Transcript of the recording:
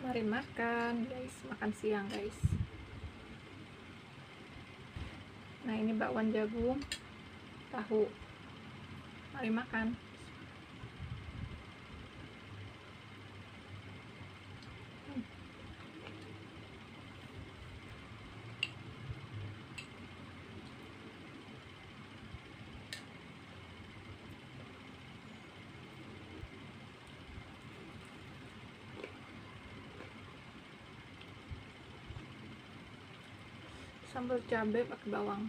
Mari makan guys, makan siang guys. Nah ini bakwan jagung, tahu. Mari makan. Sambal cabai pakai bawang.